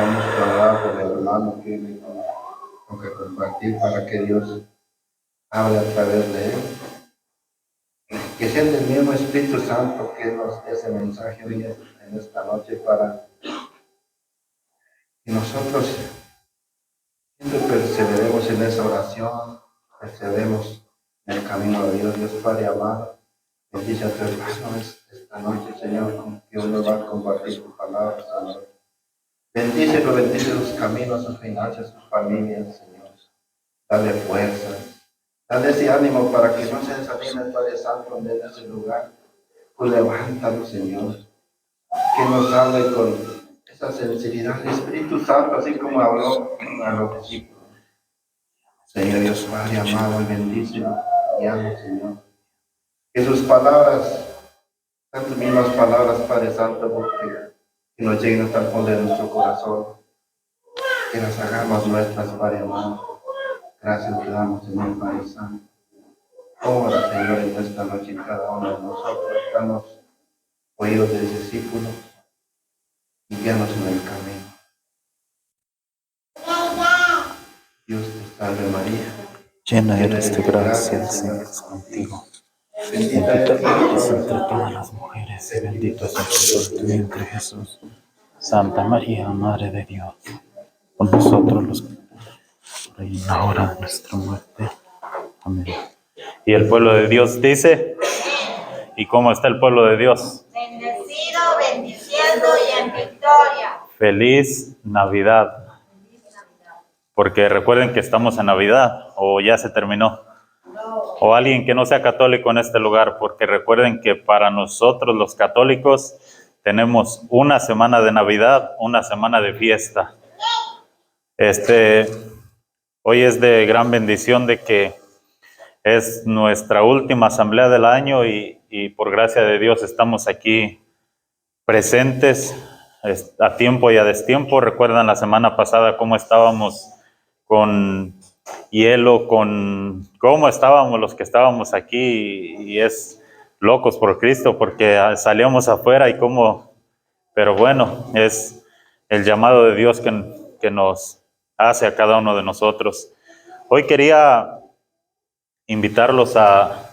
estamos para por el hermano que tiene con que compartir para que Dios hable a través de él. Que sea el mismo Espíritu Santo que nos dé ese mensaje hoy en esta noche para que nosotros siempre perseveremos en esa oración, perseveremos en el camino de Dios. Dios Padre amado, bendice a tu hermano esta noche, Señor, con que hoy nos va a compartir tu palabra, Señor. Bendícelo, bendice sus caminos, sus finanzas, sus familias, Señor. Dale fuerza, dale ese ánimo para que no se desanime el Padre Santo en ese lugar. Pues levántalo, Señor. Que nos hable con esa sensibilidad del Espíritu Santo, así como habló a los discípulos. Señor Dios Padre amado y bendícelo, guíanos, Señor. Que sus palabras, sean tus mismas palabras, Padre Santo, porque que nos lleguen hasta el fondo de nuestro corazón. Que las hagamos nuestras, Padre amado. Gracias te damos, Señor Padre Santo. Ora, Señor, en esta noche cada uno de nosotros estamos oídos de discípulos y guíanos en el camino. Dios te salve María. Llena eres de gracia, el Señor es contigo. Bendita eres entre todas las mujeres y bendito es el fruto de tu vientre, Jesús. Santa María, Madre de Dios, por nosotros los por ahí en la hora de nuestra muerte. Amén. Y el pueblo de Dios dice, ¿y cómo está el pueblo de Dios? Bendecido, bendiciendo y en victoria. Feliz Navidad. Porque recuerden que estamos en Navidad, o ya se terminó. O alguien que no sea católico en este lugar, porque recuerden que para nosotros los católicos tenemos una semana de Navidad, una semana de fiesta. Hoy es de gran bendición de que es nuestra última asamblea del año y por gracia de Dios estamos aquí presentes a tiempo y a destiempo. Recuerdan la semana pasada cómo estábamos con hielo, con cómo estábamos los que estábamos aquí y es locos por Cristo porque salíamos afuera y cómo, pero bueno, es el llamado de Dios que nos hace a cada uno de nosotros. Hoy quería invitarlos a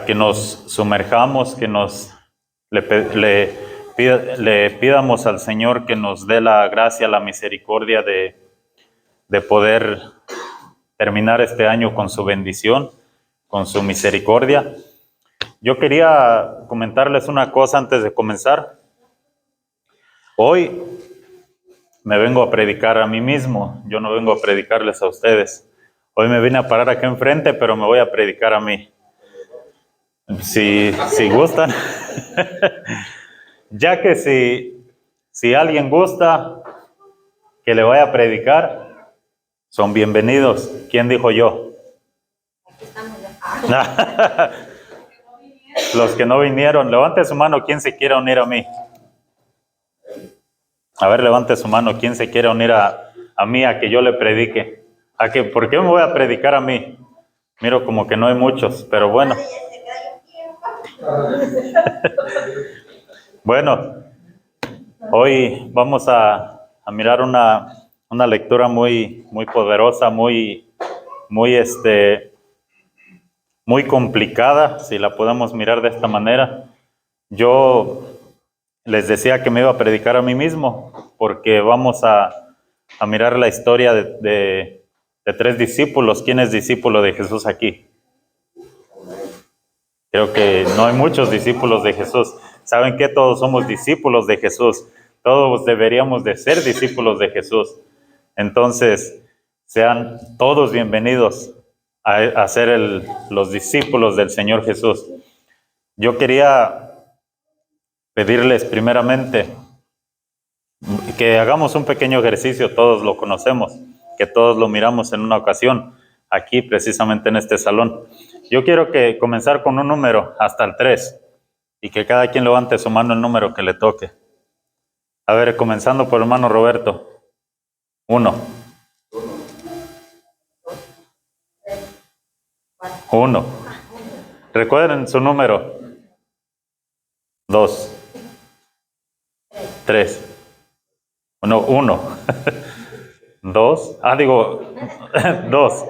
que nos sumerjamos, que le pidamos al Señor que nos dé la gracia, la misericordia de poder terminar este año con su bendición, con su misericordia. Yo quería comentarles una cosa antes de comenzar. Hoy me vengo a predicar a mí mismo, yo no vengo a predicarles a ustedes. Hoy me vine a parar aquí enfrente, pero me voy a predicar a mí. Si gustan, ya que si alguien gusta que le vaya a predicar, son bienvenidos. ¿Quién dijo yo? Aquí estamos ya. Los que no vinieron, levante su mano, ¿quién se quiere unir a mí? A ver, levante su mano, ¿quién se quiere unir a mí, a que yo le predique? ¿Por qué me voy a predicar a mí? Miro como que no hay muchos, pero bueno. Bueno, hoy vamos a mirar una lectura muy poderosa, muy complicada, si la podemos mirar de esta manera. Yo les decía que me iba a predicar a mí mismo, porque vamos a mirar la historia de tres discípulos. ¿Quién es discípulo de Jesús aquí? Creo que no hay muchos discípulos de Jesús. ¿Saben qué? Todos somos discípulos de Jesús. Todos deberíamos de ser discípulos de Jesús. Entonces, sean todos bienvenidos a ser los discípulos del Señor Jesús. Yo quería pedirles primeramente que hagamos un pequeño ejercicio, todos lo conocemos, que todos lo miramos en una ocasión, aquí precisamente en este salón. Yo quiero comenzar con un número hasta el 3 y que cada quien levante su mano el número que le toque. A ver, comenzando por el hermano Roberto. 1. 1. Recuerden su número. 2. 3. No, 1. 2. Digo, 2.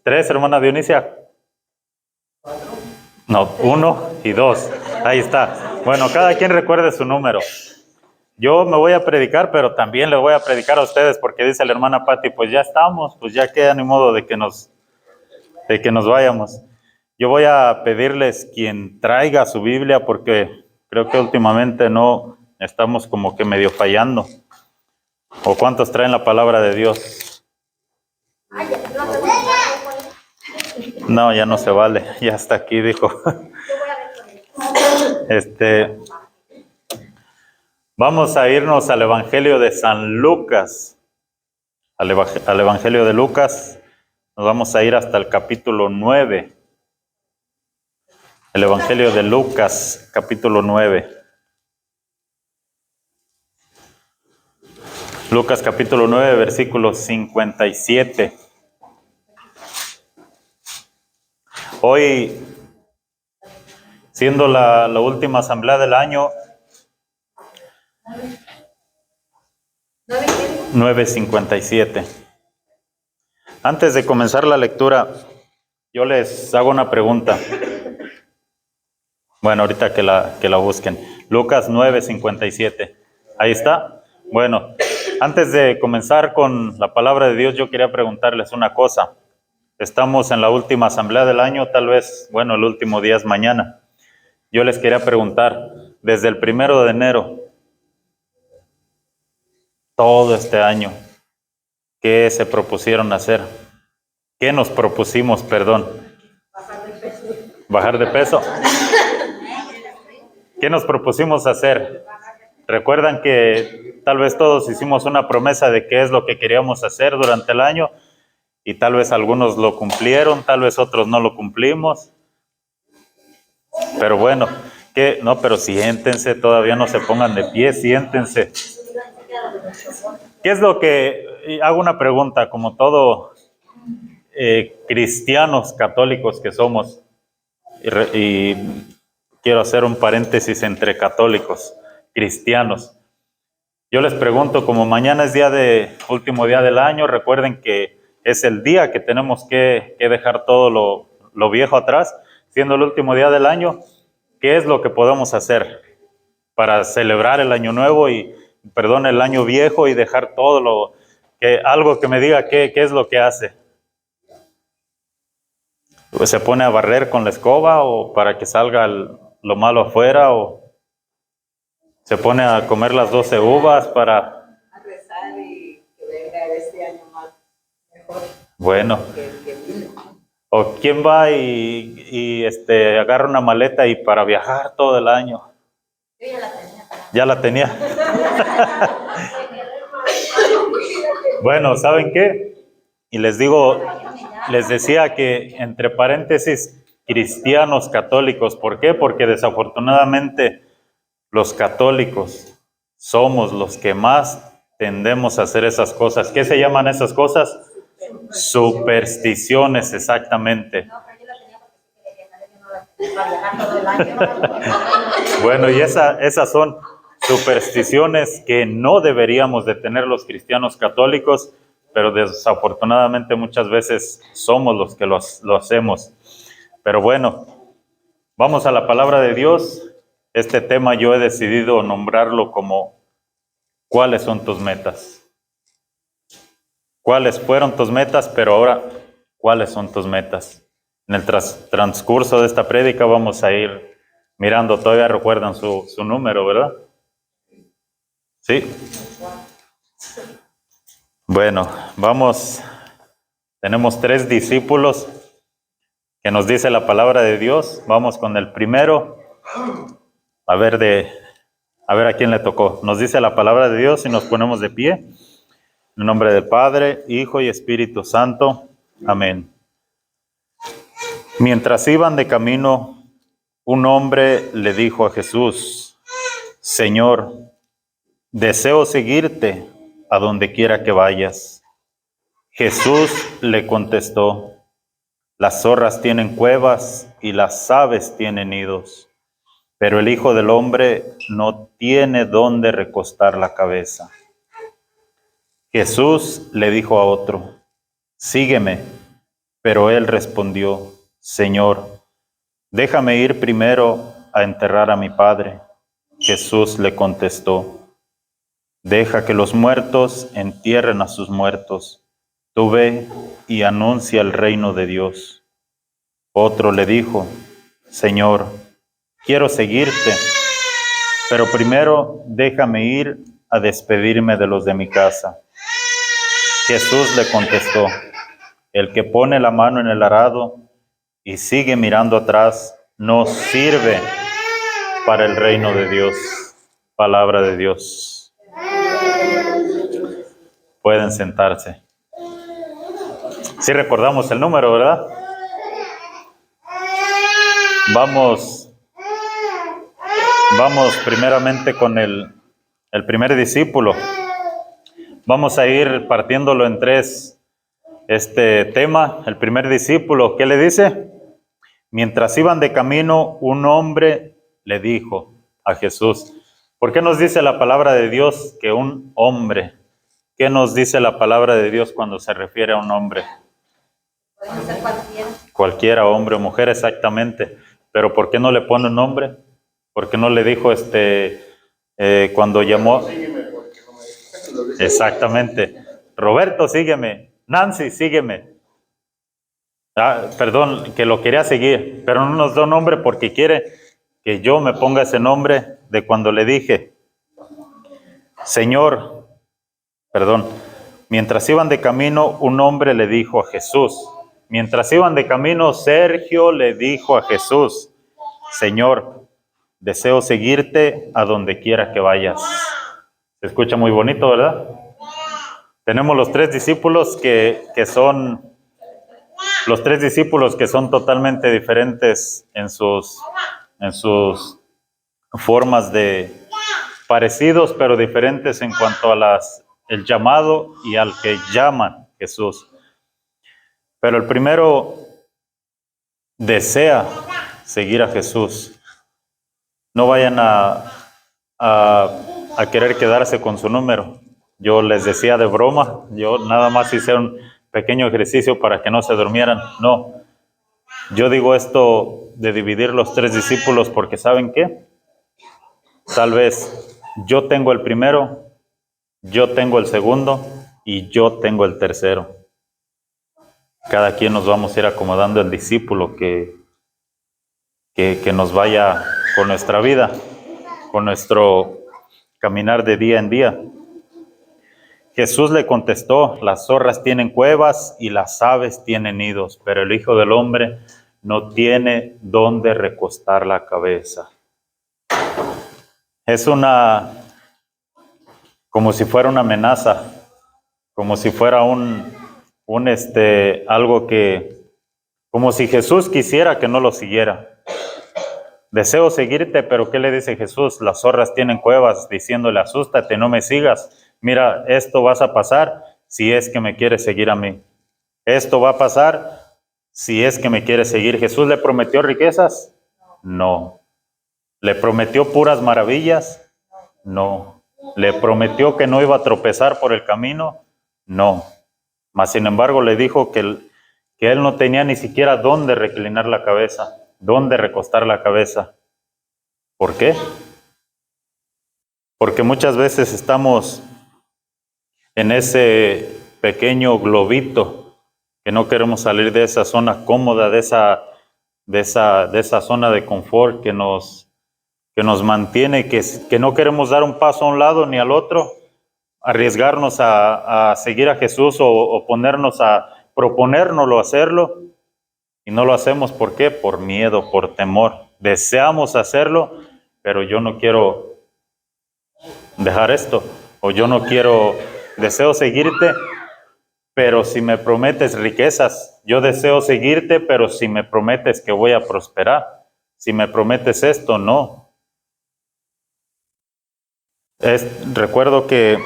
3, hermana Dionisia. No, 1 y 2. Ahí está. Bueno, cada quien recuerde su número. Yo me voy a predicar, pero también le voy a predicar a ustedes, porque dice la hermana Patti, pues ya estamos, pues ya queda ni modo de que nos vayamos. Yo voy a pedirles quien traiga su Biblia, porque creo que últimamente no estamos como que medio fallando. ¿O cuántos traen la palabra de Dios? No, ya no se vale, ya está aquí, dijo. Vamos a irnos al Evangelio de San Lucas, al Evangelio de Lucas, nos vamos a ir hasta el capítulo 9. El Evangelio de Lucas, capítulo 9. Lucas capítulo 9, versículo 57. Hoy, siendo la última asamblea del año, 9:57. Antes de comenzar la lectura, yo les hago una pregunta. Bueno, ahorita que la busquen. Lucas 9:57. Ahí está. Bueno, antes de comenzar con la palabra de Dios, yo quería preguntarles una cosa. Estamos en la última asamblea del año, tal vez, bueno, el último día es mañana. Yo les quería preguntar, desde el 1 de enero, todo este año, ¿qué se propusieron hacer? ¿Qué nos propusimos, perdón? Bajar de peso. ¿Qué nos propusimos hacer? ¿Recuerdan que tal vez todos hicimos una promesa de qué es lo que queríamos hacer durante el año? Y tal vez algunos lo cumplieron, tal vez otros no lo cumplimos. Pero bueno, ¿qué? No, pero siéntense, todavía no se pongan de pie, siéntense. ¿Qué es lo que, hago una pregunta, como todo cristianos católicos que somos, y quiero hacer un paréntesis entre católicos, cristianos. Yo les pregunto, como mañana es último día del año, recuerden que es el día que tenemos que dejar todo lo viejo atrás, siendo el último día del año, ¿qué es lo que podemos hacer para celebrar el año nuevo el año viejo y dejar todo algo que me diga qué es lo que hace? Pues se pone a barrer con la escoba o para que salga lo malo afuera, o se pone a comer las 12 uvas para... A rezar y que venga este año más mejor. Bueno. Que vino. ¿O quién va y agarra una maleta y para viajar todo el año? Yo ya la tenía. Ya la tenía. Bueno, ¿saben qué? Y les decía que entre paréntesis, cristianos católicos. ¿Por qué? Porque desafortunadamente los católicos somos los que más tendemos a hacer esas cosas. ¿Qué se llaman esas cosas? Supersticiones, exactamente. No, pero yo la tenía porque para viajar todo el año. Bueno, y esas son supersticiones que no deberíamos de tener los cristianos católicos, pero desafortunadamente muchas veces somos los que lo hacemos. Pero bueno, vamos a la palabra de Dios. Este tema yo he decidido nombrarlo como ¿cuáles son tus metas? ¿Cuáles fueron tus metas? Pero ahora, ¿cuáles son tus metas? En el transcurso de esta prédica vamos a ir mirando, todavía recuerdan su número, ¿verdad? Sí. Bueno, tenemos 3 discípulos que nos dice la palabra de Dios. Vamos con el primero, a ver a quién le tocó. Nos dice la palabra de Dios y nos ponemos de pie. En el nombre del Padre, Hijo y Espíritu Santo. Amén. Mientras iban de camino, un hombre le dijo a Jesús: Señor, deseo seguirte a donde quiera que vayas. Jesús le contestó: las zorras tienen cuevas y las aves tienen nidos, pero el Hijo del Hombre no tiene dónde recostar la cabeza. Jesús le dijo a otro: sígueme. Pero él respondió: Señor, déjame ir primero a enterrar a mi padre. Jesús le contestó: deja que los muertos entierren a sus muertos. Tú ve y anuncia el reino de Dios. Otro le dijo: Señor, quiero seguirte, pero primero déjame ir a despedirme de los de mi casa. Jesús le contestó: el que pone la mano en el arado y sigue mirando atrás no sirve para el reino de Dios. Palabra de Dios. Pueden sentarse. Sí recordamos el número, ¿verdad? Vamos primeramente con el primer discípulo. Vamos a ir partiéndolo en tres. Este tema, el primer discípulo, ¿qué le dice? Mientras iban de camino, un hombre le dijo a Jesús. ¿Por qué nos dice la palabra de Dios que un hombre? ¿Qué nos dice la palabra de Dios cuando se refiere a un hombre? Puede ser cualquiera. Cualquiera, hombre o mujer, exactamente. Pero ¿por qué no le pone un nombre? ¿Por qué no le dijo cuando llamó? Exactamente. Roberto, sígueme. Nancy, sígueme. Perdón, que lo quería seguir, pero no nos da un nombre porque quiere que yo me ponga ese nombre de cuando le dije, Señor, mientras iban de camino, un hombre le dijo a Jesús. Mientras iban de camino, Sergio le dijo a Jesús, Señor, deseo seguirte a donde quiera que vayas. Se escucha muy bonito, ¿verdad? Tenemos los tres discípulos que son totalmente diferentes en sus formas de parecidos, pero diferentes en cuanto a el llamado y al que llaman Jesús. Pero el primero desea seguir a Jesús. No vayan a querer quedarse con su número. Yo les decía de broma, yo nada más hice un pequeño ejercicio para que no se durmieran. No, yo digo esto de dividir los tres discípulos porque ¿saben qué? Tal vez yo tengo el primero, yo tengo el segundo y yo tengo el tercero. Cada quien nos vamos a ir acomodando el discípulo que nos vaya con nuestra vida, con nuestro caminar de día en día. Jesús le contestó, las zorras tienen cuevas y las aves tienen nidos, pero el Hijo del Hombre no tiene dónde recostar la cabeza. Es como si fuera una amenaza, como si fuera algo como si Jesús quisiera que no lo siguiera. Deseo seguirte, pero ¿qué le dice Jesús? Las zorras tienen cuevas, diciéndole, asústate, no me sigas. Mira, esto vas a pasar si es que me quieres seguir a mí. Esto va a pasar si es que me quieres seguir. ¿Jesús le prometió riquezas? No. ¿Le prometió puras maravillas? No. ¿Le prometió que no iba a tropezar por el camino? No. Mas sin embargo le dijo que él no tenía ni siquiera dónde reclinar la cabeza, dónde recostar la cabeza. ¿Por qué? Porque muchas veces estamos en ese pequeño globito que no queremos salir de esa zona cómoda, de esa zona de confort que nos mantiene, que no queremos dar un paso a un lado ni al otro, arriesgarnos a seguir a Jesús o ponernos a proponérnoslo hacerlo y no lo hacemos. ¿Por qué? Por miedo, por temor. Deseamos hacerlo, pero yo no quiero dejar esto, o yo no deseo seguirte, pero si me prometes riquezas, yo deseo seguirte, pero si me prometes que voy a prosperar, si me prometes esto, no. Recuerdo que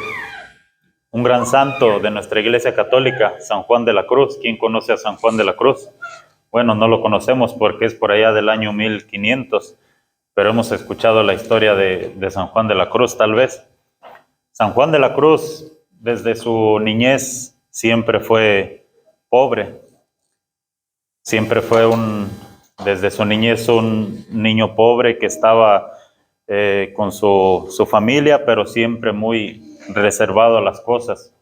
un gran santo de nuestra Iglesia Católica, San Juan de la Cruz. ¿Quién conoce a San Juan de la Cruz? Bueno, no lo conocemos porque es por allá del año 1500, pero hemos escuchado la historia de San Juan de la Cruz, tal vez. San Juan de la Cruz desde su niñez siempre fue pobre. Siempre fue desde su niñez un niño pobre que estaba con su familia, pero siempre muy reservado a las cosas.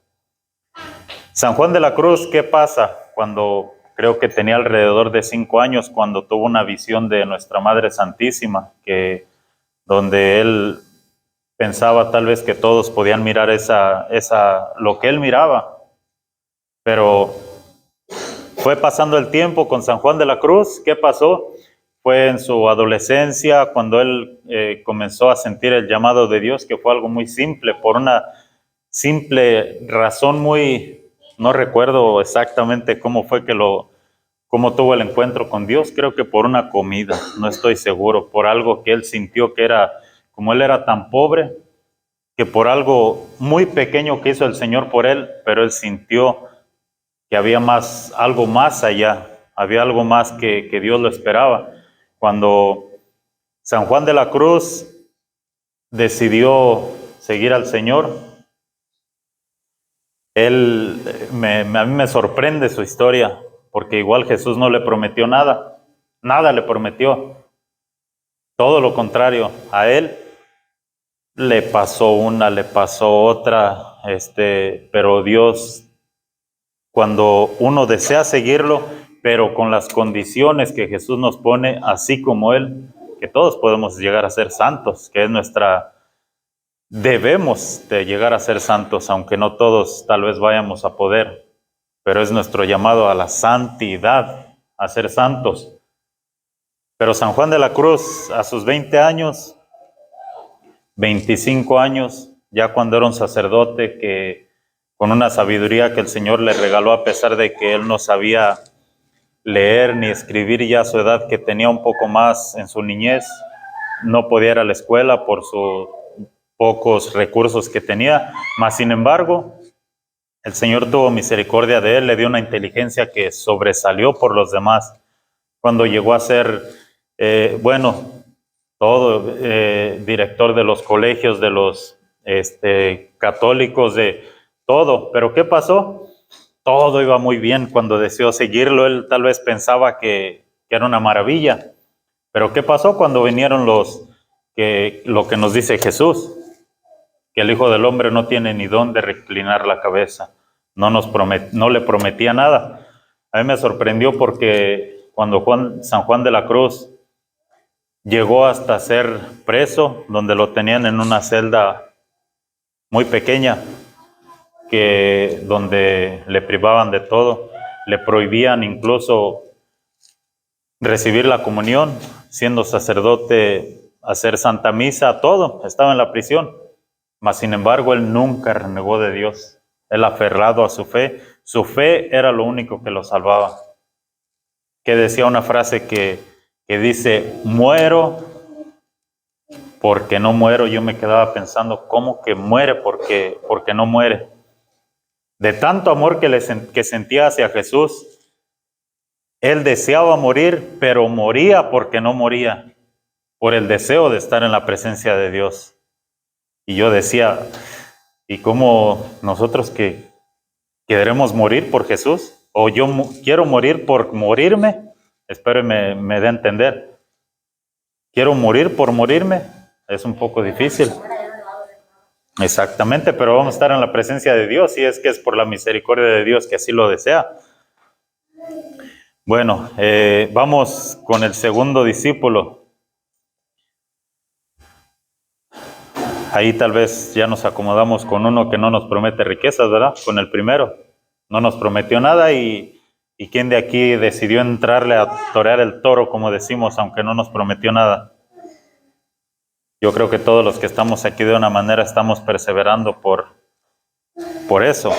San Juan de la Cruz, ¿qué pasa? Cuando creo que tenía alrededor de 5 años, cuando tuvo una visión de Nuestra Madre Santísima, donde él pensaba tal vez que todos podían mirar lo que él miraba, pero fue pasando el tiempo con San Juan de la Cruz. ¿Qué pasó? Fue en su adolescencia cuando él comenzó a sentir el llamado de Dios, que fue algo muy simple, por una simple razón no recuerdo exactamente cómo fue cómo tuvo el encuentro con Dios. Creo que por una comida, no estoy seguro, por algo que él sintió que como él era tan pobre, que por algo muy pequeño que hizo el Señor por él, pero él sintió que había algo más allá, había algo más que Dios lo esperaba. Cuando San Juan de la Cruz decidió seguir al Señor, a mí me sorprende su historia, porque igual Jesús no le prometió nada, nada le prometió. Todo lo contrario, a él le pasó una, le pasó otra, pero Dios, cuando uno desea seguirlo, pero con las condiciones que Jesús nos pone, así como Él, que todos podemos llegar a ser santos, que es debemos de llegar a ser santos, aunque no todos tal vez vayamos a poder, pero es nuestro llamado a la santidad, a ser santos. Pero San Juan de la Cruz, a sus 20 años, 25 años, ya cuando era un sacerdote, que con una sabiduría que el Señor le regaló, a pesar de que él no sabía leer ni escribir, ya a su edad, que tenía un poco más en su niñez, no podía ir a la escuela por sus pocos recursos que tenía, mas sin embargo, el Señor tuvo misericordia de él, le dio una inteligencia que sobresalió por los demás. Cuando llegó a ser, director de los colegios, de los católicos, de todo. Pero ¿qué pasó? Todo iba muy bien. Cuando deseó seguirlo, él tal vez pensaba que era una maravilla. Pero ¿qué pasó cuando vinieron lo que nos dice Jesús? Que el Hijo del Hombre no tiene ni dónde reclinar la cabeza. No le prometía nada. A mí me sorprendió porque cuando San Juan de la Cruz llegó hasta ser preso, donde lo tenían en una celda muy pequeña, donde le privaban de todo, le prohibían incluso recibir la comunión, siendo sacerdote, hacer santa misa, todo, estaba en la prisión. Mas sin embargo, él nunca renegó de Dios, él aferrado a su fe era lo único que lo salvaba. Que decía una frase que dice, muero porque no muero. Yo me quedaba pensando, ¿cómo que muere porque no muere? De tanto amor que sentía hacia Jesús, él deseaba morir, pero moría porque no moría, por el deseo de estar en la presencia de Dios. Y yo decía, ¿y cómo nosotros que queremos morir por Jesús? ¿O yo quiero morir por morirme? Espero me dé a entender. ¿Quiero morir por morirme? Es un poco difícil. Exactamente, pero vamos a estar en la presencia de Dios, y es que es por la misericordia de Dios que así lo desea. Bueno, vamos con el segundo discípulo. Ahí tal vez ya nos acomodamos con uno que no nos promete riquezas, ¿verdad? Con el primero. No nos prometió nada, y quién de aquí decidió entrarle a torear el toro, como decimos, aunque no nos prometió nada. Yo creo que todos los que estamos aquí de una manera estamos perseverando por eso.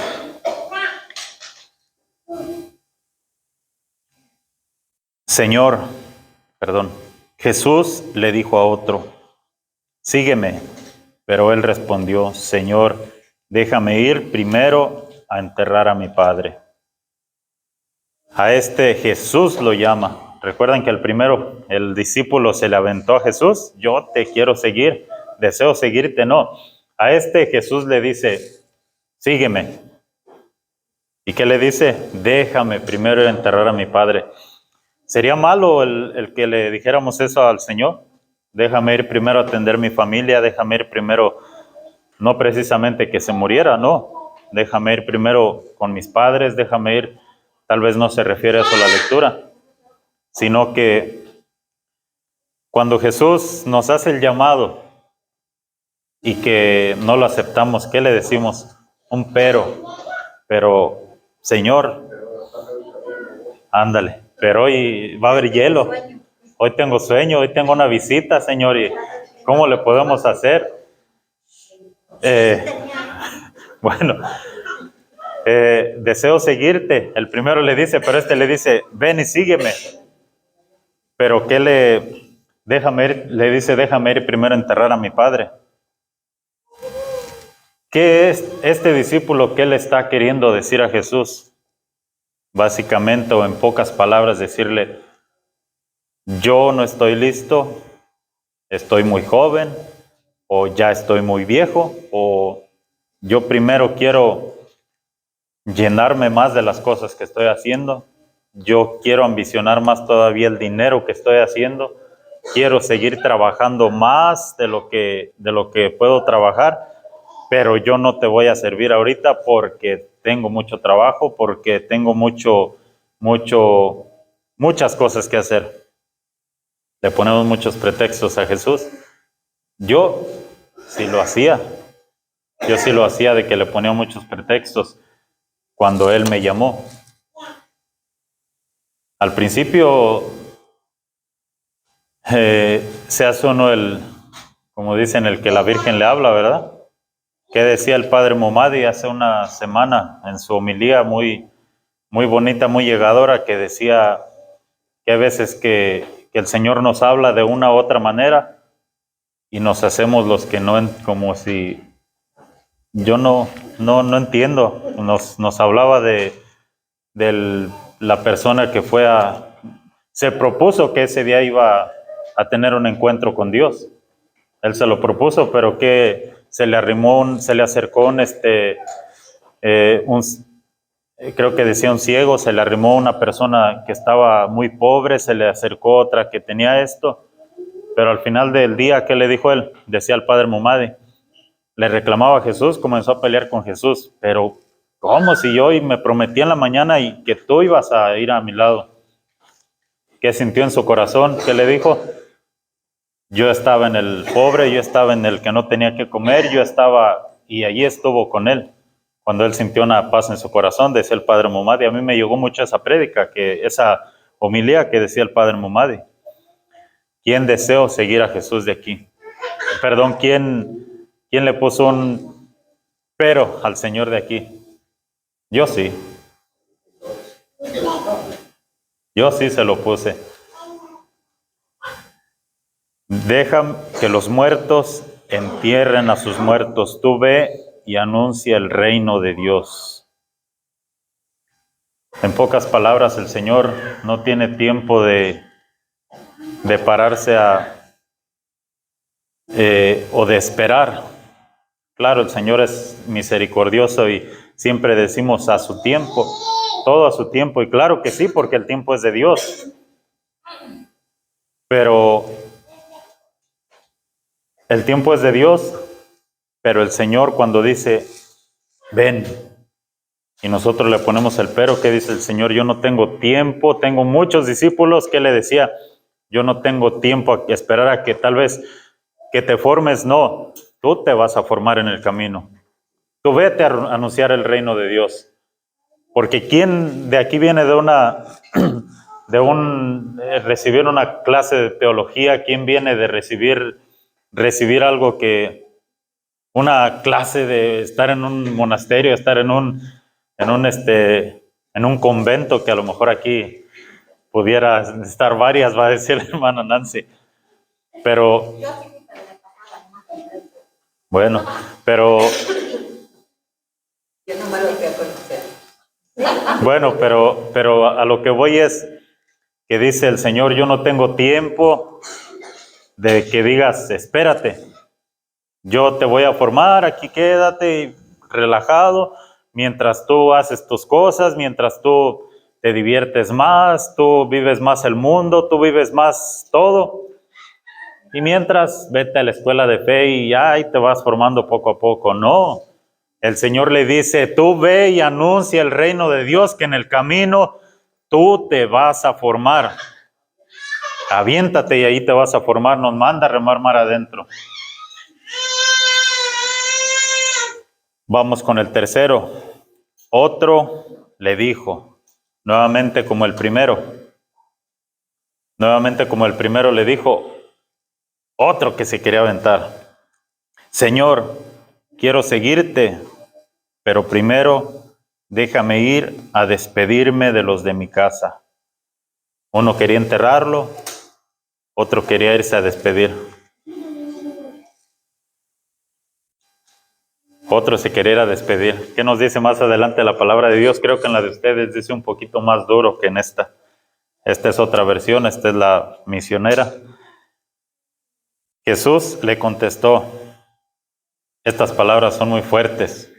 Jesús le dijo a otro, sígueme. Pero él respondió, Señor, déjame ir primero a enterrar a mi padre. A Jesús lo llama. Recuerdan que el discípulo se le aventó a Jesús. Yo te quiero seguir, deseo seguirte, no. A Jesús le dice, sígueme. ¿Y qué le dice? Déjame primero enterrar a mi padre. ¿Sería malo el que le dijéramos eso al Señor? Déjame ir primero a atender mi familia, déjame ir primero, no precisamente que se muriera, no. Déjame ir primero con mis padres, déjame ir, tal vez no se refiere a eso la lectura, sino que cuando Jesús nos hace el llamado y que no lo aceptamos, ¿qué le decimos? Un pero, Señor, ándale, pero hoy va a haber hielo, hoy tengo sueño, hoy tengo una visita, Señor, y ¿cómo le podemos hacer? Bueno, deseo seguirte. El primero le dice, pero este le dice, ven y sígueme. Pero ¿qué déjame ir? Le dice, déjame ir primero a enterrar a mi padre. ¿Qué es este discípulo que le está queriendo decir a Jesús? Básicamente, o en pocas palabras, decirle, yo no estoy listo, estoy muy joven, o ya estoy muy viejo, o yo primero quiero llenarme más de las cosas que estoy haciendo, yo quiero ambicionar más todavía el dinero que estoy haciendo, quiero seguir trabajando más de lo que puedo trabajar, pero yo no te voy a servir ahorita porque tengo mucho trabajo, porque tengo muchas cosas que hacer. Le ponemos muchos pretextos a Jesús. Yo sí lo hacía de que le ponía muchos pretextos cuando Él me llamó. Al principio se hace uno como dicen, el que la Virgen le habla, ¿verdad? ¿Qué decía el Padre Momadi hace una semana en su homilía muy, muy bonita, muy llegadora, que decía que hay veces que el Señor nos habla de una u otra manera y nos hacemos los que no, como si yo no entiendo. Nos hablaba de la persona que se propuso que ese día iba a tener un encuentro con Dios. Él se lo propuso, pero que se le acercó creo que decía un ciego, se le arrimó una persona que estaba muy pobre, se le acercó otra que tenía esto, pero al final del día, ¿qué le dijo él? Decía el Padre Momadi, le reclamaba a Jesús, comenzó a pelear con Jesús, pero ¿cómo si yo me prometí en la mañana y que tú ibas a ir a mi lado? ¿Qué sintió en su corazón? ¿Qué le dijo? Yo estaba en el pobre, yo estaba en el que no tenía que comer, y allí estuvo con él. Cuando él sintió una paz en su corazón, decía el Padre Momadi. A mí me llegó mucho esa prédica, esa homilía que decía el Padre Momadi. ¿Quién deseó seguir a Jesús de aquí? Perdón, ¿quién le puso un pero al Señor de aquí? Yo sí. Yo sí se lo puse. Deja que los muertos entierren a sus muertos. Tú ve y anuncia el reino de Dios. En pocas palabras, el Señor no tiene tiempo de pararse o de esperar. Claro, el Señor es misericordioso y siempre decimos a su tiempo, todo a su tiempo. Y claro que sí, porque el tiempo es de Dios. Pero el tiempo es de Dios, pero el Señor cuando dice, ven, y nosotros le ponemos el pero, ¿qué dice el Señor? Yo no tengo tiempo, tengo muchos discípulos, ¿qué le decía? Yo no tengo tiempo a esperar a que tal vez que te formes, no, tú te vas a formar en el camino. Tú vete a anunciar el reino de Dios. Porque ¿quién de aquí viene recibir una clase de teología? ¿Quién viene de recibir algo una clase de estar en un monasterio, estar en un convento, que a lo mejor aquí pudiera estar varias, va a decir la hermana Nancy. Pero, bueno, pero, Yo no me lo voy a conocer. bueno, pero a lo que voy es que dice el Señor, yo no tengo tiempo de que digas, espérate, yo te voy a formar, aquí quédate, relajado, mientras tú haces tus cosas, mientras tú te diviertes más, tú vives más el mundo, tú vives más todo. Y mientras vete a la escuela de fe y ahí te vas formando poco a poco. No, el Señor le dice, tú ve y anuncia el reino de Dios, que en el camino tú te vas a formar. Aviéntate y ahí te vas a formar, nos manda a remar mar adentro. Vamos con el tercero. Otro le dijo, nuevamente como el primero le dijo, otro que se quería aventar. Señor, quiero seguirte, pero primero déjame ir a despedirme de los de mi casa. Uno quería enterrarlo, otro quería irse a despedir. Otro se quería ir a despedir. ¿Qué nos dice más adelante la palabra de Dios? Creo que en la de ustedes dice un poquito más duro que en esta. Esta es otra versión, esta es la misionera. Jesús le contestó, estas palabras son muy fuertes.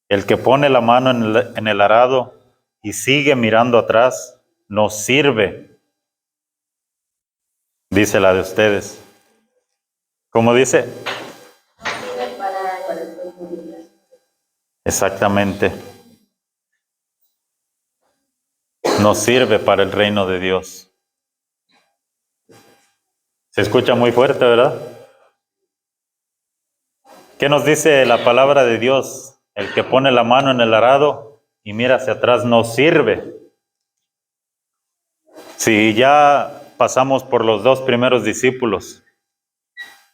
El que pone la mano en el arado y sigue mirando atrás, no sirve. Dice la de ustedes. ¿Cómo dice? Exactamente. No sirve para el reino de Dios. Se escucha muy fuerte, ¿verdad? ¿Qué nos dice la palabra de Dios? El que pone la mano en el arado y mira hacia atrás no sirve. Si ya pasamos por los dos primeros discípulos,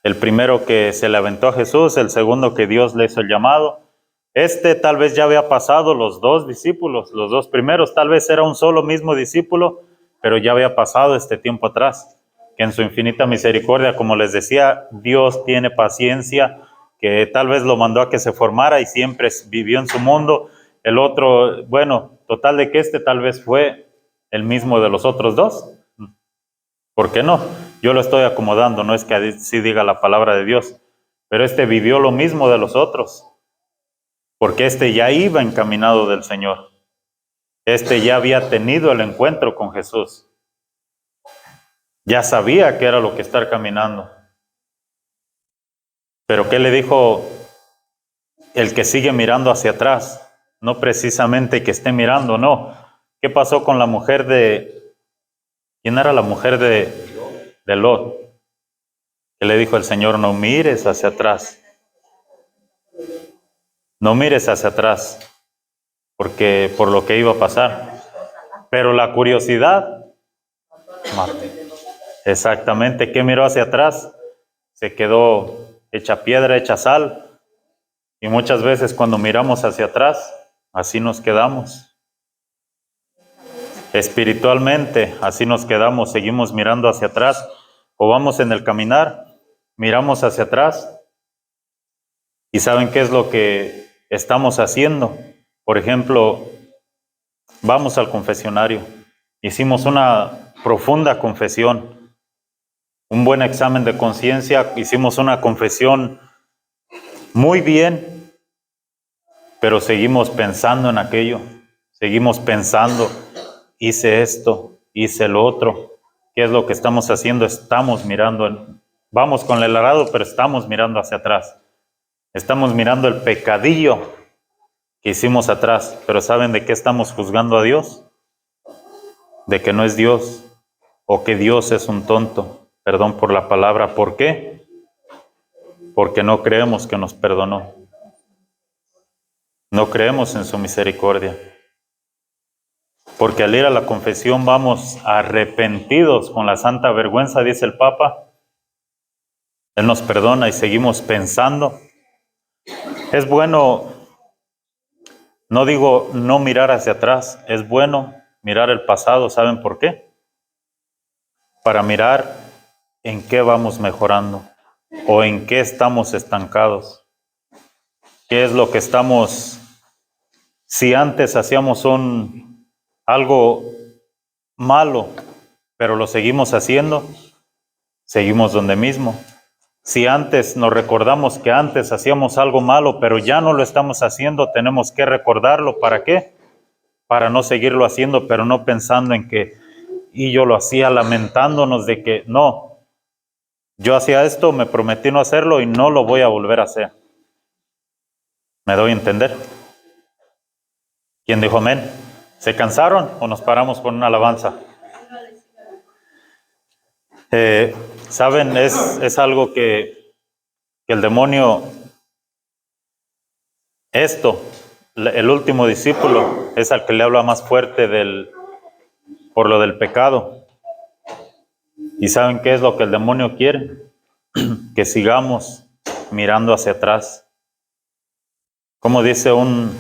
el primero que se le aventó a Jesús, el segundo que Dios le hizo el llamado, tal vez ya había pasado los dos discípulos, los dos primeros, tal vez era un solo mismo discípulo, pero ya había pasado este tiempo atrás, que en su infinita misericordia, como les decía, Dios tiene paciencia, que tal vez lo mandó a que se formara y siempre vivió en su mundo. El otro, bueno, total de que tal vez fue el mismo de los otros dos. ¿Por qué no? Yo lo estoy acomodando, no es que así diga la palabra de Dios, pero vivió lo mismo de los otros, porque ya iba encaminado del Señor. Ya había tenido el encuentro con Jesús. Ya sabía que era lo que estar caminando. Pero ¿qué le dijo el que sigue mirando hacia atrás? No precisamente que esté mirando, no. ¿Qué pasó con la mujer ¿quién era la mujer de Lot? Que le dijo el Señor, no mires hacia atrás. No mires hacia atrás, porque por lo que iba a pasar. Pero la curiosidad, exactamente, ¿qué miró hacia atrás? Se quedó hecha piedra, hecha sal. Y muchas veces cuando miramos hacia atrás, así nos quedamos. Espiritualmente, así nos quedamos, seguimos mirando hacia atrás, o vamos en el caminar, miramos hacia atrás, y ¿saben qué es lo que estamos haciendo? Por ejemplo, vamos al confesionario, hicimos una profunda confesión, un buen examen de conciencia, hicimos una confesión muy bien, pero seguimos pensando en aquello, seguimos pensando, hice esto, hice lo otro. ¿Qué es lo que estamos haciendo? Estamos mirando, vamos con el arado, pero estamos mirando hacia atrás. Estamos mirando el pecadillo que hicimos atrás, pero ¿saben de qué estamos juzgando a Dios? De que no es Dios, o que Dios es un tonto. Perdón por la palabra. ¿Por qué? Porque no creemos que nos perdonó. No creemos en su misericordia. Porque al ir a la confesión vamos arrepentidos con la santa vergüenza, dice el Papa. Él nos perdona y seguimos pensando. Es bueno, no digo no mirar hacia atrás, es bueno mirar el pasado. ¿Saben por qué? Para mirar en qué vamos mejorando o en qué estamos estancados. ¿Qué es lo que estamos? Si antes hacíamos algo malo, pero lo seguimos haciendo, seguimos donde mismo. Si antes nos recordamos que antes hacíamos algo malo, pero ya no lo estamos haciendo, tenemos que recordarlo. ¿Para qué? Para no seguirlo haciendo, pero no pensando en que, y yo lo hacía lamentándonos de que no, yo hacía esto, me prometí no hacerlo y no lo voy a volver a hacer. ¿Me doy a entender? ¿Quién dijo amén? ¿Se cansaron o nos paramos con una alabanza? Saben, es algo que el demonio, el último discípulo, es al que le habla más fuerte por lo del pecado. ¿Y saben qué es lo que el demonio quiere? Que sigamos mirando hacia atrás. Como dice un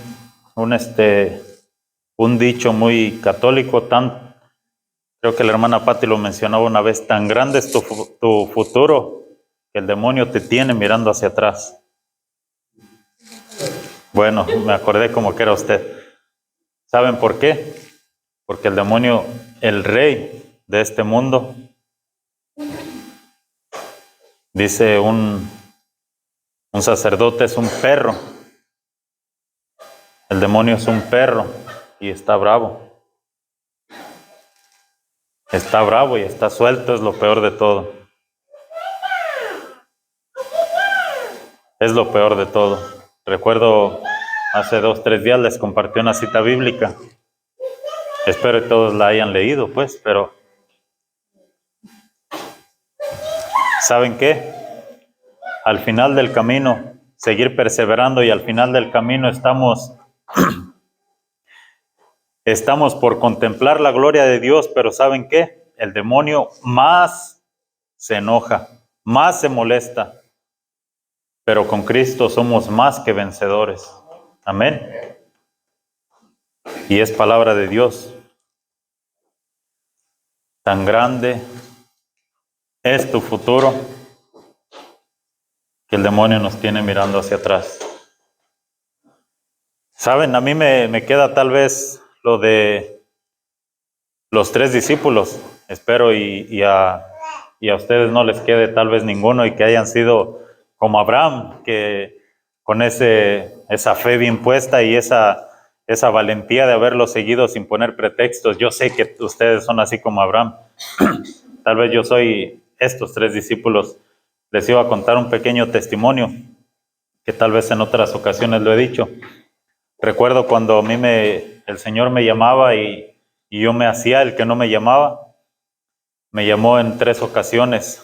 dicho muy católico, creo que la hermana Patti lo mencionaba una vez, tan grande es tu futuro que el demonio te tiene mirando hacia atrás. Bueno, me acordé como que era usted. ¿Saben por qué? Porque el demonio, el rey de este mundo, dice un sacerdote es un perro. El demonio es un perro y está bravo. Está bravo y está suelto, es lo peor de todo. Es lo peor de todo. Recuerdo hace 2, 3 días les compartí una cita bíblica. Espero que todos la hayan leído, pues, pero ¿saben qué? Al final del camino, seguir perseverando y al final del camino estamos por contemplar la gloria de Dios, pero ¿saben qué? El demonio más se enoja, más se molesta, pero con Cristo somos más que vencedores. Amén. Y es palabra de Dios. Tan grande es tu futuro que el demonio nos tiene mirando hacia atrás. Saben, a mí me queda tal vez lo de los 3 discípulos. Espero y a ustedes no les quede tal vez ninguno y que hayan sido como Abraham, que con esa fe bien puesta y esa valentía de haberlo seguido sin poner pretextos. Yo sé que ustedes son así como Abraham. Tal vez yo soy estos 3 discípulos. Les iba a contar un pequeño testimonio que tal vez en otras ocasiones lo he dicho. Recuerdo cuando a mí el Señor me llamaba y yo me hacía el que no me llamaba. Me llamó en 3 ocasiones,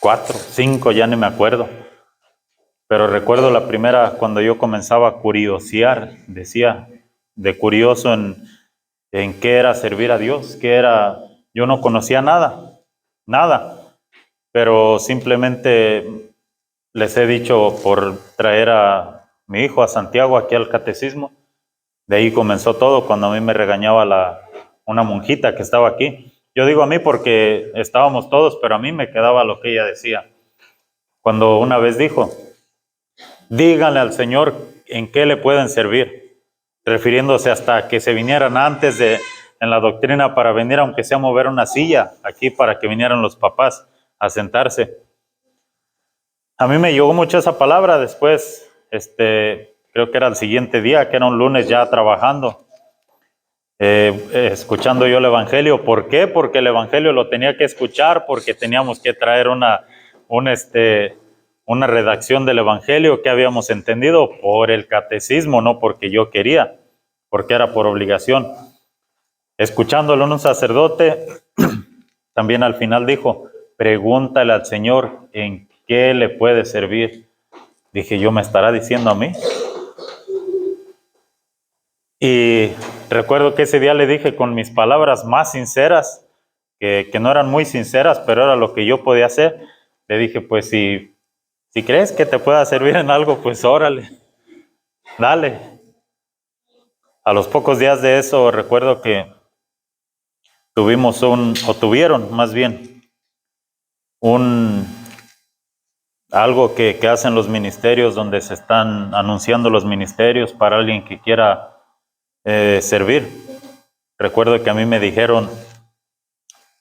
4, 5, ya ni me acuerdo. Pero recuerdo la primera cuando yo comenzaba a curiosear, decía, de curioso en qué era servir a Dios, qué era. Yo no conocía nada, pero simplemente les he dicho por traer a mi hijo, a Santiago, aquí al catecismo. De ahí comenzó todo, cuando a mí me regañaba una monjita que estaba aquí. Yo digo a mí porque estábamos todos, pero a mí me quedaba lo que ella decía. Cuando una vez dijo, díganle al Señor en qué le pueden servir, refiriéndose hasta que se vinieran antes en la doctrina para venir, aunque sea a mover una silla aquí para que vinieran los papás a sentarse. A mí me llegó mucho esa palabra después, creo que era el siguiente día, que era un lunes ya trabajando, escuchando yo el Evangelio. ¿Por qué? Porque el Evangelio lo tenía que escuchar, porque teníamos que traer una redacción del Evangelio que habíamos entendido por el catecismo, no porque yo quería, porque era por obligación. Escuchándolo en un sacerdote, también al final dijo, pregúntale al Señor en qué le puede servir. Dije, ¿yo me estará diciendo a mí? Y recuerdo que ese día le dije con mis palabras más sinceras, que no eran muy sinceras, pero era lo que yo podía hacer. Le dije, pues si crees que te pueda servir en algo, pues órale, dale. A los pocos días de eso, recuerdo que tuvieron más bien, algo que hacen los ministerios, donde se están anunciando los ministerios para alguien que quiera servir. Recuerdo que a mí me dijeron,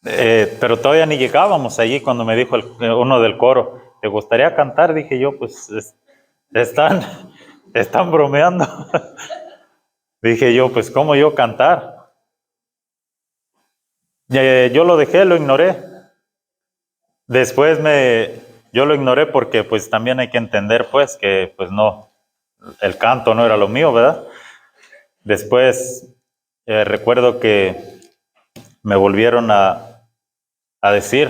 pero todavía ni llegábamos allí cuando me dijo uno del coro, ¿te gustaría cantar? Dije yo, pues están bromeando. Dije yo, pues ¿cómo yo cantar? Yo lo dejé, lo ignoré. Después yo lo ignoré porque pues también hay que entender pues que pues no, el canto no era lo mío, ¿verdad? Después recuerdo que me volvieron a decir,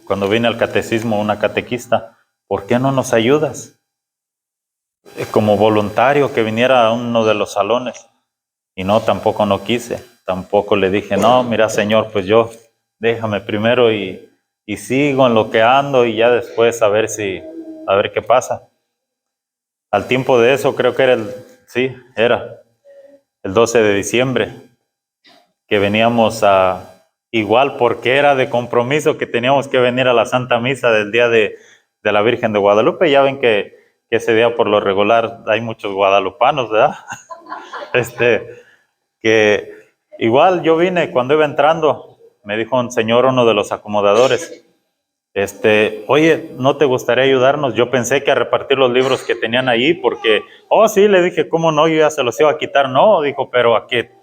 cuando vine al catecismo, una catequista, ¿por qué no nos ayudas? Como voluntario que viniera a uno de los salones. Y no, tampoco no quise. Tampoco le dije, no, mira Señor, pues yo déjame primero y sigo en lo que ando y ya después a ver qué pasa. Al tiempo de eso, creo que era el 12 de diciembre, que veníamos igual porque era de compromiso que teníamos que venir a la Santa Misa del día de la Virgen de Guadalupe. Ya ven que ese día por lo regular hay muchos guadalupanos, ¿verdad? Que igual yo vine, cuando iba entrando, me dijo un señor, uno de los acomodadores, oye, ¿no te gustaría ayudarnos? Yo pensé que a repartir los libros que tenían ahí, porque, sí, le dije, ¿cómo no? Yo ya se los iba a quitar. No, dijo, pero a que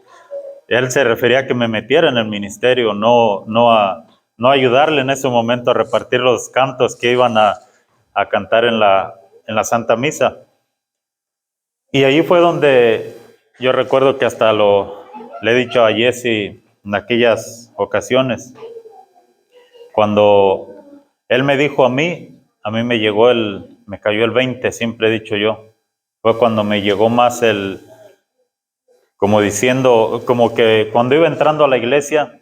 él se refería a que me metiera en el ministerio, no a ayudarle en ese momento a repartir los cantos que iban a cantar en la Santa Misa. Y ahí fue donde yo recuerdo que hasta le he dicho a Jesse en aquellas ocasiones, cuando él me dijo a mí me cayó el 20, siempre he dicho yo. Fue cuando me llegó más como diciendo, como que cuando iba entrando a la iglesia,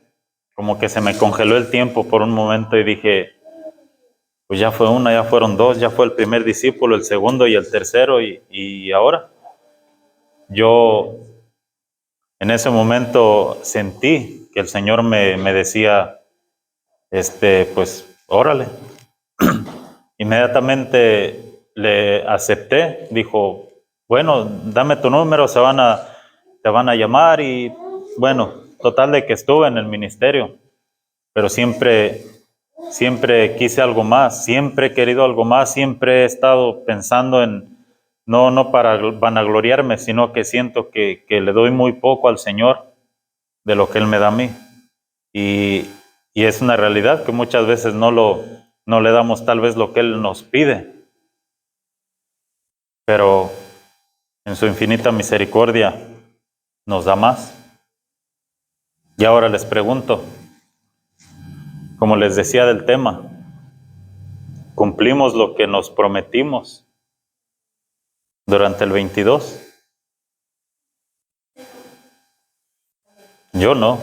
como que se me congeló el tiempo por un momento y dije, pues ya fue una, ya fueron dos, ya fue el primer discípulo, el segundo y el tercero y ahora. Yo en ese momento sentí que el Señor me decía, pues órale. Inmediatamente le acepté, dijo, bueno, dame tu número, te van a llamar y bueno, total de que estuve en el ministerio, pero siempre quise algo más, siempre he querido algo más, siempre he estado pensando no para vanagloriarme, sino que siento que le doy muy poco al Señor de lo que Él me da a mí. Y es una realidad que muchas veces no le damos tal vez lo que Él nos pide, pero en su infinita misericordia nos da más. Y ahora les pregunto, como les decía del tema, ¿cumplimos lo que nos prometimos durante el 22? Yo no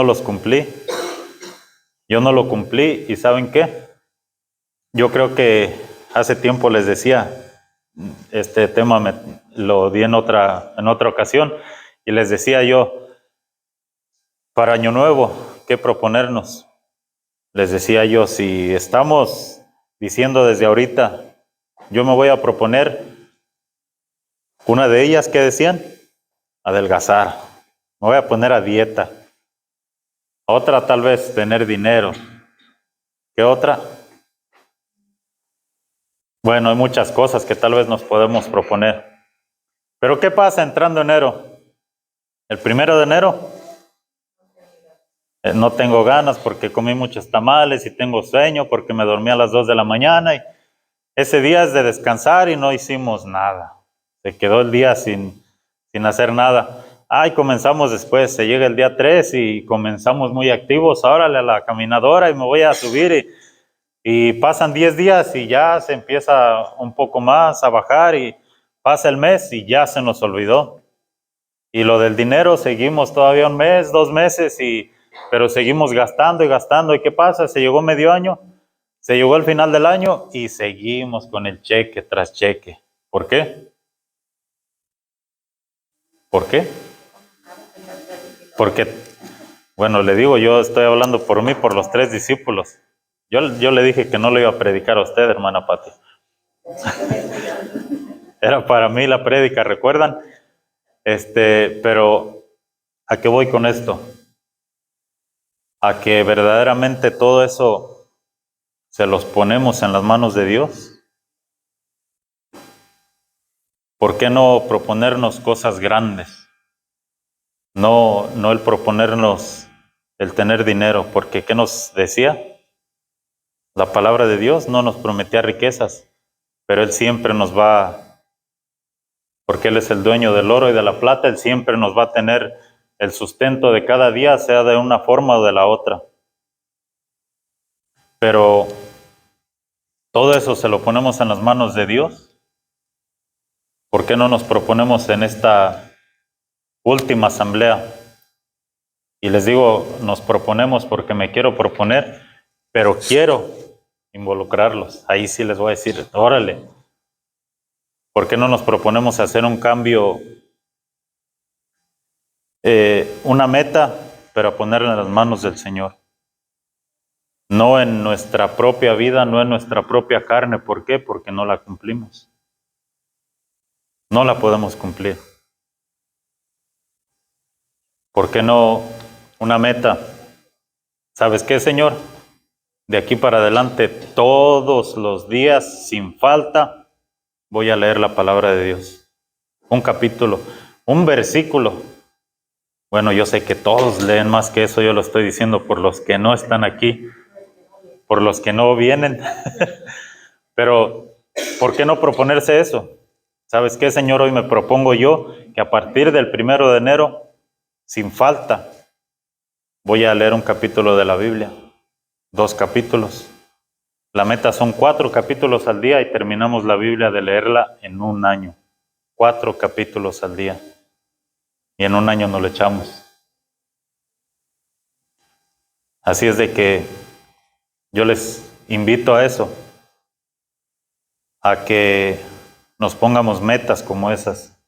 los cumplí. Yo no lo cumplí y ¿saben qué? Yo creo que hace tiempo les decía, este tema lo di en otra ocasión y les decía yo, para Año Nuevo, ¿qué proponernos? Les decía yo, si estamos diciendo desde ahorita, yo me voy a proponer, una de ellas, ¿qué decían? Adelgazar, me voy a poner a dieta. Otra tal vez tener dinero. ¿Qué otra? Bueno, hay muchas cosas que tal vez nos podemos proponer. Pero ¿qué pasa entrando enero? El 1 de enero, no tengo ganas porque comí muchos tamales y tengo sueño porque me dormí a las 2 de la mañana y ese día es de descansar y no hicimos nada. Se quedó el día sin hacer nada. Comenzamos después, se llega el día 3 y comenzamos muy activos, órale a la caminadora y me voy a subir y pasan 10 días y ya se empieza un poco más a bajar y pasa el mes y ya se nos olvidó. Y lo del dinero, seguimos todavía un mes, 2 meses, pero seguimos gastando y gastando. ¿Y qué pasa? Se llegó medio año, se llegó el final del año y seguimos con el cheque tras cheque. ¿Por qué? ¿Por qué? Porque, bueno, le digo, yo estoy hablando por mí, por los 3 discípulos. Yo le dije que no le iba a predicar a usted, hermana Pati. Era para mí la prédica, ¿recuerdan? Pero ¿a qué voy con esto? A que verdaderamente todo eso se los ponemos en las manos de Dios. ¿Por qué no proponernos cosas grandes? No el proponernos el tener dinero, porque ¿qué nos decía? La palabra de Dios no nos prometía riquezas, pero Él siempre nos va, porque Él es el dueño del oro y de la plata, Él siempre nos va a tener el sustento de cada día, sea de una forma o de la otra. Pero todo eso se lo ponemos en las manos de Dios. ¿Por qué no nos proponemos en esta última asamblea? Y les digo, nos proponemos porque me quiero proponer, pero quiero involucrarlos. Ahí sí les voy a decir, órale, ¿por qué no nos proponemos hacer un cambio, una meta, pero ponerla en las manos del Señor? No en nuestra propia vida, no en nuestra propia carne. ¿Por qué? Porque no la cumplimos. No la podemos cumplir. ¿Por qué no una meta? ¿Sabes qué, Señor? De aquí para adelante, todos los días, sin falta, voy a leer la palabra de Dios. Un capítulo, un versículo. Bueno, yo sé que todos leen más que eso, yo lo estoy diciendo por los que no están aquí, por los que no vienen. Pero, ¿por qué no proponerse eso? ¿Sabes qué, Señor? Hoy me propongo yo que a partir del 1 de enero, sin falta, voy a leer un capítulo de la Biblia, 2 capítulos. La meta son 4 capítulos al día y terminamos la Biblia de leerla en un año. 4 capítulos al día. Y en un año nos lo echamos. Así es de que yo les invito a eso, a que nos pongamos metas como esas.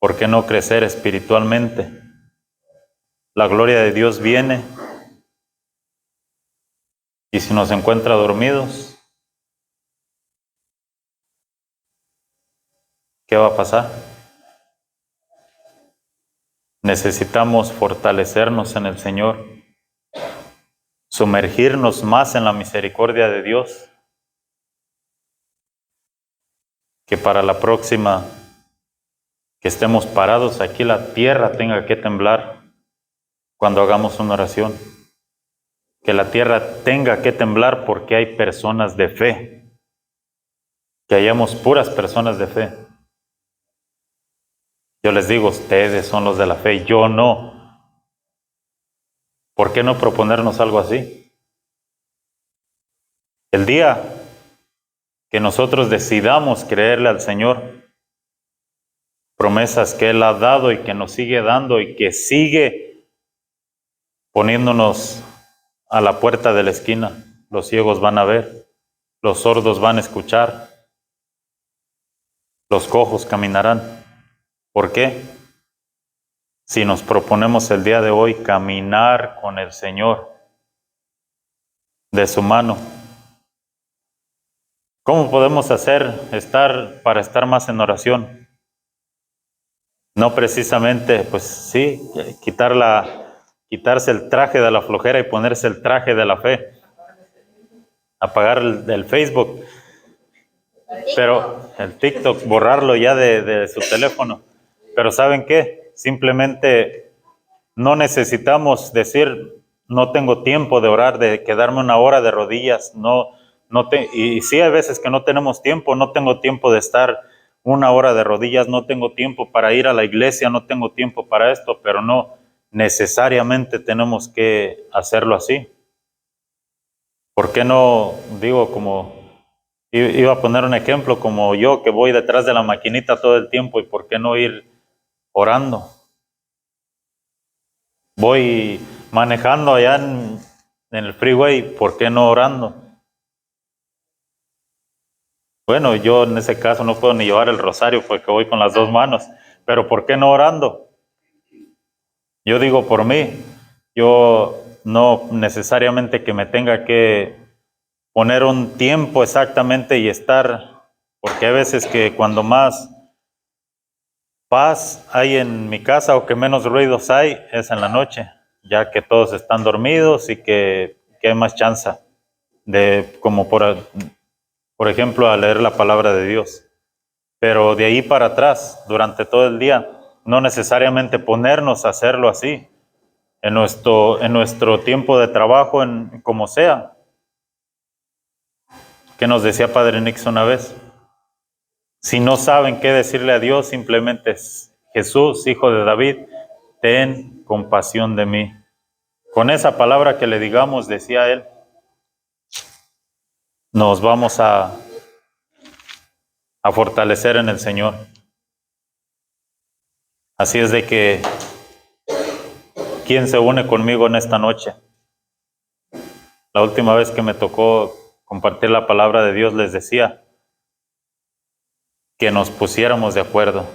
¿Por qué no crecer espiritualmente? La gloria de Dios viene y si nos encuentra dormidos, ¿qué va a pasar? Necesitamos fortalecernos en el Señor, sumergirnos más en la misericordia de Dios, que para la próxima que estemos parados aquí la tierra tenga que temblar cuando hagamos una oración. Que la tierra tenga que temblar porque hay personas de fe, que hayamos puras personas de fe. Yo les digo, ustedes son los de la fe, yo no. ¿Por qué no proponernos algo así? El día que nosotros decidamos creerle al Señor, promesas que Él ha dado y que nos sigue dando y que sigue poniéndonos a la puerta de la esquina. Los ciegos van a ver, los sordos van a escuchar, los cojos caminarán. ¿Por qué? Si nos proponemos el día de hoy caminar con el Señor de su mano, ¿cómo podemos para estar más en oración? No precisamente, pues sí, quitarse el traje de la flojera y ponerse el traje de la fe. Apagar el Facebook, pero el TikTok, borrarlo ya de su teléfono. Pero ¿saben qué? Simplemente no necesitamos decir, no tengo tiempo de orar, de quedarme una hora de rodillas. Y sí hay veces que no tenemos tiempo, no tengo tiempo de estar una hora de rodillas, no tengo tiempo para ir a la iglesia, no tengo tiempo para esto, pero no necesariamente tenemos que hacerlo así. ¿Por qué no, digo, como iba a poner un ejemplo, como yo que voy detrás de la maquinita todo el tiempo, y por qué no ir orando? Voy manejando allá en el freeway, ¿por qué no orando? Bueno, yo en ese caso no puedo ni llevar el rosario porque voy con las 2 manos, pero ¿por qué no orando? Yo digo por mí, yo no necesariamente que me tenga que poner un tiempo exactamente y estar, porque hay veces que cuando más paz hay en mi casa o que menos ruidos hay es en la noche, ya que todos están dormidos y que hay más chance. como por ejemplo, a leer la palabra de Dios. Pero de ahí para atrás, durante todo el día, no necesariamente ponernos a hacerlo así, en nuestro tiempo de trabajo, como sea. ¿Qué nos decía Padre Nix una vez? Si no saben qué decirle a Dios, simplemente es: Jesús, Hijo de David, ten compasión de mí. Con esa palabra que le digamos, decía él, nos vamos a fortalecer en el Señor. Así es de que, ¿quién se une conmigo en esta noche? La última vez que me tocó compartir la palabra de Dios, les decía que nos pusiéramos de acuerdo.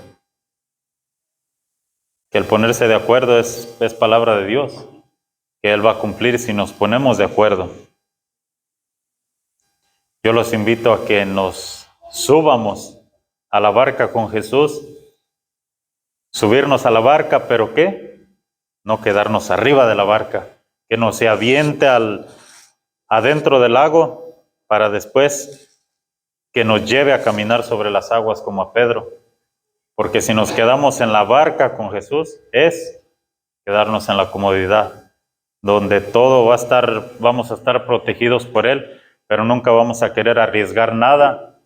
Que el ponerse de acuerdo es palabra de Dios, que Él va a cumplir si nos ponemos de acuerdo. Yo los invito a que nos subamos a la barca con Jesús, subirnos a la barca, pero ¿qué? No quedarnos arriba de la barca, que no se aviente adentro del lago para después que nos lleve a caminar sobre las aguas como a Pedro. Porque si nos quedamos en la barca con Jesús, es quedarnos en la comodidad, donde todo vamos a estar protegidos por Él, pero nunca vamos a querer arriesgar nada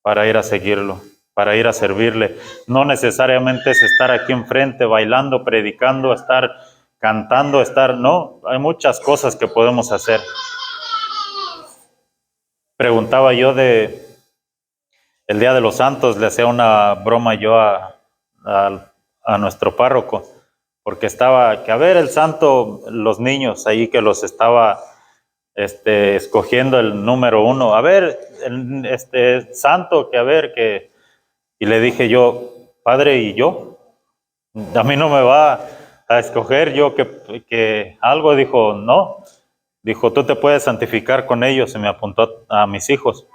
para ir a seguirlo, para ir a servirle. No necesariamente es estar aquí enfrente bailando, predicando, estar cantando, no, hay muchas cosas que podemos hacer. Preguntaba yo el Día de los Santos, le hacía una broma yo a nuestro párroco, porque estaba, que a ver el santo, los niños ahí que los estaba escogiendo el número 1, a ver, santo, que a ver, que... Y le dije yo: Padre, ¿y yo? A mí no me va a escoger yo que algo. Dijo: no. Dijo: tú te puedes santificar con ellos. Y me apuntó a mis hijos.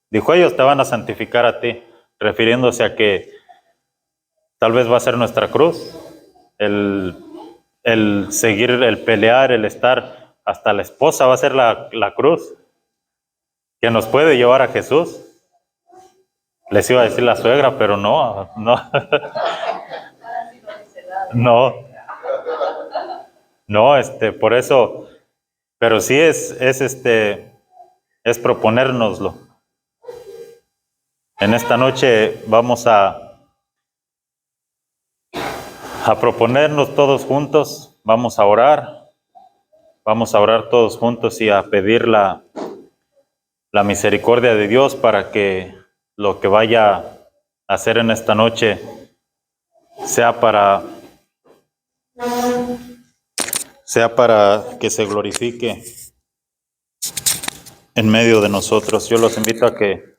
Dijo: ellos te van a santificar a ti, refiriéndose a que tal vez va a ser nuestra cruz, el seguir, el pelear, el estar, hasta la esposa va a ser la cruz, que nos puede llevar a Jesús. Les iba a decir la suegra, pero no. No, por eso, pero sí es proponérnoslo. En esta noche vamos a proponernos todos juntos, vamos a orar todos juntos y a pedir la misericordia de Dios para que lo que vaya a hacer en esta noche sea para que se glorifique en medio de nosotros. Yo los invito a que